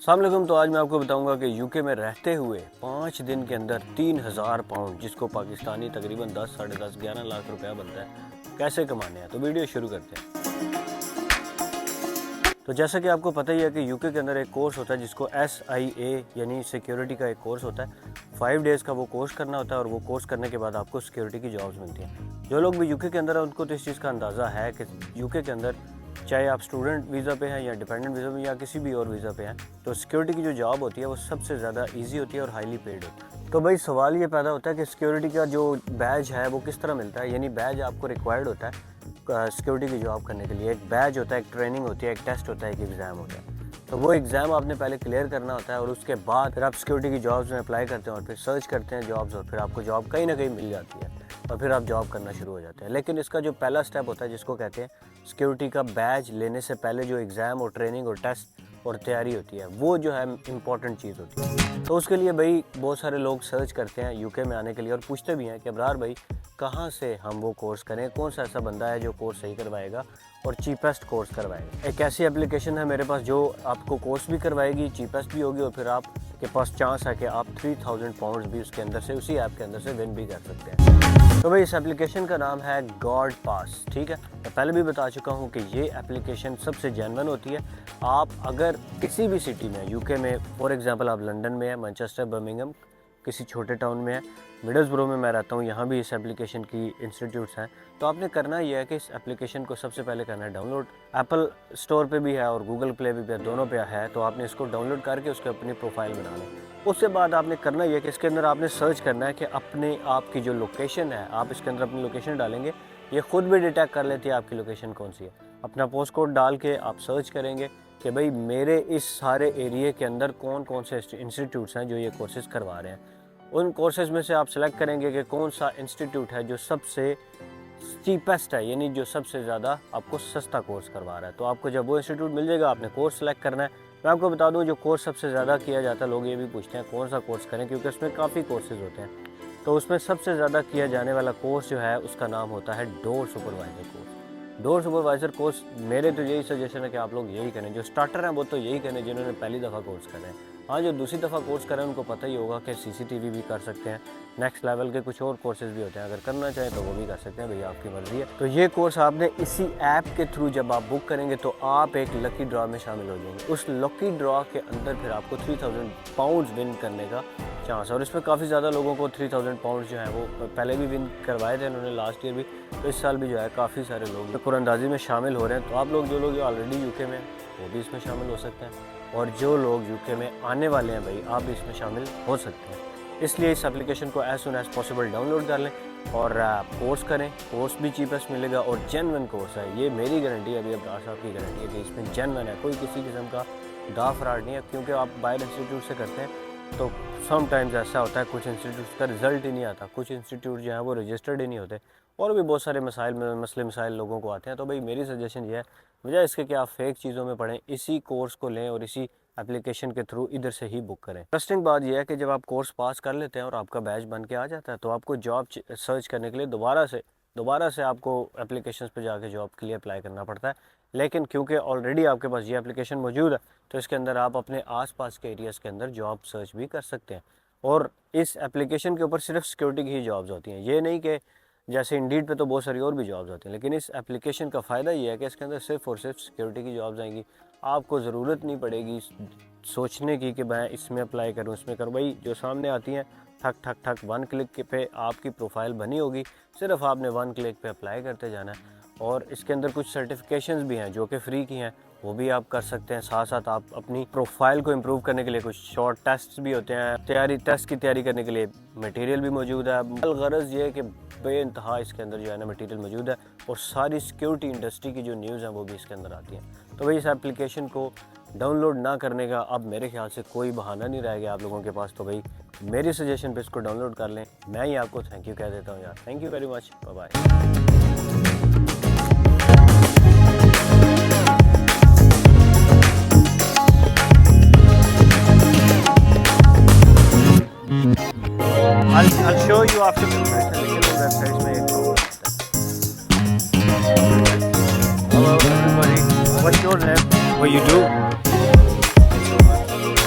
अस्सलाम वालेकुम। तो आज मैं आपको बताऊंगा कि यूके में रहते हुए 5 दिन के अंदर 3000 पाउंड, जिसको पाकिस्तानी तकरीबन 10 साढ़े 10 11 लाख रुपया बनता है, कैसे कमाने हैं। तो वीडियो शुरू करते हैं। तो जैसा कि आपको पता ही है कि यूके के अंदर एक कोर्स होता है जिसको SIA यानी सिक्योरिटी का एक कोर्स होता है। 5 डेज़ का वो कोर्स करना होता है और वो कोर्स करने के बाद आपको सिक्योरिटी की जॉब्स मिलती हैं। जो लोग भी यूके के अंदर हैं उनको तो इस चीज़ का अंदाज़ा है कि यूके के अंदर चाहे आप स्टूडेंट वीज़ा पे हैं या डिपेंडेंट वीज़ा पे या किसी भी और वीज़ा पे हैं, तो सिक्योरिटी की जो जॉब होती है वो सबसे ज़्यादा इजी होती है और हाईली पेड होती है। तो भाई सवाल ये पैदा होता है कि सिक्योरिटी का जो बैज है वो किस तरह मिलता है, यानी बैज आपको रिक्वायर्ड होता है सिक्योरिटी की जॉब करने के लिए। एक बैज होता है, एक ट्रेनिंग होती है, एक टेस्ट होता है, एक एग्ज़ाम होता है। तो वो एग्ज़ाम आपने पहले क्लियर करना होता है और उसके बाद फिर आप सिक्योरिटी की जॉब्स में अप्लाई करते हैं और फिर सर्च करते हैं जॉब्स और फिर आपको जॉब कहीं ना कहीं मिल जाती है और फिर आप जॉब करना शुरू हो जाते हैं। लेकिन इसका जो पहला स्टेप होता है जिसको कहते हैं सिक्योरिटी का बैज लेने से पहले जो एग्ज़ाम और ट्रेनिंग और टेस्ट और तैयारी होती है, वो जो है इम्पॉर्टेंट चीज़ होती है। तो उसके लिए भाई बहुत सारे लोग सर्च करते हैं यूके में आने के लिए और पूछते भी हैं कि अब्रार भाई कहाँ से हम वो कोर्स करें, कौन सा ऐसा बंदा है जो कोर्स सही करवाएगा और चीपेस्ट कोर्स करवाएगा। एक ऐसी एप्लीकेशन है मेरे पास जो आपको कोर्स भी करवाएगी, चीपेस्ट भी होगी और फिर आपके पास चांस है कि आप 3000 पाउंड भी उसके अंदर से, उसी ऐप के अंदर से विन भी कर सकते हैं। तो भाई इस एप्लीकेशन का नाम है गॉड पास, ठीक है। मैं पहले भी बता चुका हूँ कि ये एप्लीकेशन सबसे जेन्युइन होती है। आप अगर किसी भी सिटी में यूके में, फॉर एग्जांपल आप लंदन में है, मैनचेस्टर, बर्मिंघम, किसी छोटे टाउन में है, मिडल्सब्रो में मैं रहता हूँ, यहाँ भी इस एप्लीकेशन की इंस्टीट्यूट्स हैं। तो आपने करना ये है कि इस एप्लीकेशन को सबसे पहले करना है डाउनलोड। एप्पल स्टोर पे भी है और गूगल प्ले भी है, दोनों पे है। तो आपने इसको डाउनलोड करके उसके अपनी प्रोफाइल बना लें। उसके बाद आपने करना ये है कि इसके अंदर आपने सर्च करना है कि अपने आपकी जो लोकेशन है, आप इसके अंदर अपनी लोकेशन डालेंगे, ये खुद भी डिटेक्ट कर लेती है आपकी लोकेशन कौन सी है। अपना पोस्ट कोड डाल के आप सर्च करेंगे कि भाई मेरे इस सारे एरिए के अंदर कौन कौन से इंस्टीट्यूट्स हैं जो ये कोर्सेज़ करवा रहे हैं। उन कोर्सेज में से आप सेलेक्ट करेंगे कि कौन सा इंस्टीट्यूट है जो सबसे चीपेस्ट है, यानी जो सबसे ज़्यादा आपको सस्ता कोर्स करवा रहा है। तो आपको जब वो इंस्टीट्यूट मिल जाएगा, आपने कोर्स सेलेक्ट करना है। मैं आपको बता दूं जो कोर्स सबसे ज़्यादा किया जाता है, लोग ये भी पूछते हैं कौन सा कोर्स करें, क्योंकि उसमें काफ़ी कोर्सेज होते हैं। तो उसमें सबसे ज़्यादा किया जाने वाला कोर्स जो है उसका नाम होता है door supervisor course. Door supervisor course मेरे तो यही सजेशन है कि आप लोग यही करें। जो स्टार्टर हैं वो तो यही करें जिन्होंने पहली दफ़ा कोर्स करें हैं। हाँ, जो दूसरी दफ़ा कोर्स करें उनको पता ही होगा कि CCTV भी कर सकते हैं, नेक्स्ट लेवल के कुछ और कोर्सेज़ भी होते हैं, अगर करना चाहें तो वो भी कर सकते हैं, भैया आपकी मर्ज़ी है। तो ये कोर्स आपने इसी ऐप के थ्रू जब आप बुक करेंगे तो आप एक लकी ड्रॉ में शामिल हो जाएंगे। उस लकी ड्रॉ के अंदर फिर आपको 3000 पाउंड विन करने का चांस। और इसमें काफ़ी ज़्यादा लोगों को 3000 पाउंड जो है वो पहले भी विन करवाए थे उन्होंने, लास्ट ईयर भी। तो इस साल भी जो है काफ़ी सारे लोग कुरानंदाजी में शामिल हो रहे हैं। तो आप लोग जो लोग ऑलरेडी यूके में वो भी इसमें शामिल हो सकते हैं और जो लोग यूके में आने वाले हैं भाई, आप भी इसमें शामिल हो सकते हैं। इसलिए इस एप्लीकेशन को as soon as possible download कर लें और कोर्स करें। कोर्स भी चीपेस्ट मिलेगा और जेन्युइन कोर्स है, ये मेरी गारंटी है, अभी अब्रार साहब की गारंटी है कि इसमें जेन्युइन है, कोई किसी किस्म का दा फराड नहीं है। क्योंकि आप बाहर इंस्टीट्यूट से करते हैं तो समटाइम्स ऐसा होता है कुछ इंस्टीट्यूट का रिज़ल्ट ही नहीं आता, कुछ इंस्टीट्यूट जो है वो रजिस्टर्ड ही नहीं होते और भी बहुत सारे मसले मसाइल लोगों को आते हैं। तो भाई मेरी सजेशन ये है, वजह इसके कि आप फेक चीज़ों में पढ़ें, इसी कोर्स को लें और इसी एप्लीकेशन के थ्रू इधर से ही बुक करें। इंटरेस्टिंग बात यह है कि जब आप कोर्स पास कर लेते हैं और आपका बैच बन के आ जाता है तो आपको जॉब सर्च करने के लिए दोबारा से आपको एप्लीकेशन पे जाके जॉब के लिए अप्लाई करना पड़ता है। लेकिन क्योंकि ऑलरेडी आपके पास ये एप्लीकेशन मौजूद है तो इसके अंदर आप अपने आसपास के एरियाज़ के अंदर जॉब सर्च भी कर सकते हैं। और इस एप्लीकेशन के ऊपर सिर्फ सिक्योरिटी की ही जॉब्स होती हैं, ये नहीं कि जैसे इंडीड पे तो बहुत सारी और भी जॉब्स होती हैं। लेकिन इस एप्लीकेशन का फ़ायदा ये है कि इसके अंदर सिर्फ और सिर्फ सिक्योरिटी की जॉब्स आएंगी। आपको ज़रूरत नहीं पड़ेगी सोचने की कि मैं इसमें अप्लाई करूँ, इसमें करूँ। भाई जो सामने आती हैं ठक ठक ठक 1 क्लिक पे आपकी प्रोफाइल बनी होगी, सिर्फ आपने 1 क्लिक पे अप्लाई करते जाना है। और इसके अंदर कुछ सर्टिफिकेशंस भी हैं जो कि फ्री की हैं, वो भी आप कर सकते हैं। साथ साथ आप अपनी प्रोफाइल को इम्प्रूव करने के लिए कुछ शॉर्ट टेस्ट भी होते हैं, टेस्ट की तैयारी करने के लिए मटेरियल भी मौजूद है। गरज ये है कि बेइंतहा इसके अंदर जो है ना मटेरियल मौजूद है और सारी सिक्योरिटी इंडस्ट्री की जो न्यूज़ है वो भी इसके अंदर आती हैं। तो भाई इस एप्लीकेशन को डाउनलोड ना करने का अब मेरे ख्याल से कोई बहाना नहीं रह गया आप लोगों के पास। तो भाई मेरी सजेशन पे इसको डाउनलोड कर लें। मैं ही आपको थैंक यू कह देता हूँ यार। Thank you very much, bye bye. I'll show you after the websites में एक problem होता है। Hello everybody, what's your name? What you do?